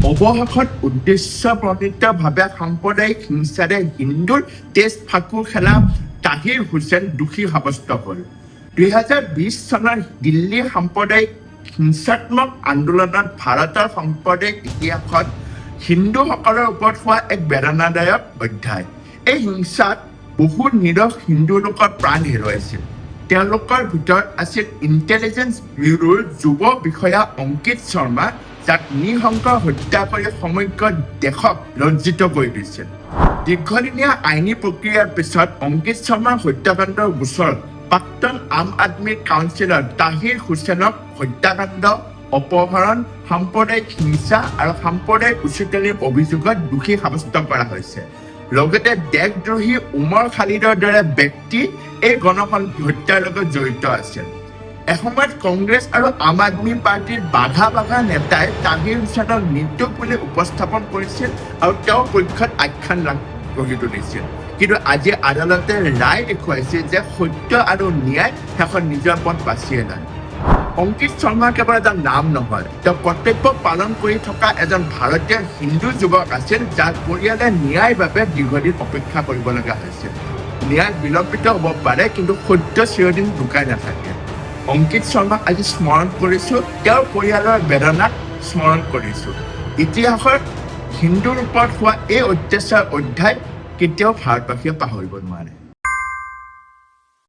অৱশেষত উদ্দেশ্যপ্ৰণীতভাৱে সাম্প্ৰদায়িক হিংসাৰে হিন্দুৰ তেজ ফাকুৰ খেলা তাহিৰ হুছেইন দোষী সাব্যস্ত হ'ল। 2020 চনৰ দিল্লী সাম্প্ৰদায়িক হিংসাত্মক আন্দোলনত ভাৰতৰ সাম্প্ৰদায়িক ইতিহাসত হিন্দুসকলৰ ওপৰত হোৱা এক বেদনাদায়ক অধ্যায়। এই হিংসাত বহু নিৰহ হিন্দু লোকৰ প্ৰাণ হেৰুৱাইছিল। তেওঁলোকৰ ভিতৰত আছিল ইণ্টেলিজেন্স ব্যুৰোৰ যুৱ বিষয়া অংকিত শৰ্মা, যাক নিঃশংক হত্যা কৰি সমগ্ৰ দেশক লজ্জিত কৰি দিছিল। দীৰ্ঘদিনীয়া আইনী প্ৰক্ৰিয়াৰ পিছত অংকিত শৰ্মাৰ হত্যাকাণ্ডৰ গোচৰত প্ৰাক্তন আম আদমী কাউন্সিলৰ তাহিৰ হুছেইনক হত্যাকাণ্ড, অপহৰণ, সাম্প্ৰদায়িক হিংসা আৰু সাম্প্ৰদায়িক উচতনিৰ অভিযোগত দোষী সাব্যস্ত কৰা হৈছে। লগতে দেশদ্ৰোহী উমৰ খালিদৰ দৰে ব্যক্তি এই গণহত্যাৰ লগত জড়িত আছিল। এসময়ত কংগ্ৰেছ আৰু আম আদমী পাৰ্টীৰ বাঘা নেতাই তাহিৰ হুছেইনক নিৰ্দোষ বুলি উপস্থাপন কৰিছিল আৰু তেওঁৰ পক্ষত আখ্যান গঢ়ি তুলিছিল। কিন্তু আজি আদালতে ৰায় দেখুৱাইছে যে সত্য আৰু ন্যায় শেষত নিজৰ পথ বাছিয়ে লয়। অংকিত শৰ্মা কেৱল এটা নাম নহয়, তেওঁ কৰ্তব্য পালন কৰি থকা এজন ভাৰতীয় হিন্দু যুৱক আছিল, যাৰ পৰিয়ালে ন্যায়ৰ বাবে দীৰ্ঘদিন অপেক্ষা কৰিব লগা হৈছিল। ন্যায় বিলম্বিত হ'ব পাৰে, কিন্তু সত্য চিৰদিন লুকাই নাথাকে। অংকিত শৰ্মাক আজি স্মৰণ কৰিছোঁ, তেওঁৰ পৰিয়ালৰ বেদনাক স্মৰণ কৰিছোঁ। ইতিহাসৰ হিন্দুৰ ওপৰত হোৱা এই অত্যাচাৰ অধ্যায় কেতিয়াও ভাৰতবাসীয়ে পাহৰিব নোৱাৰে।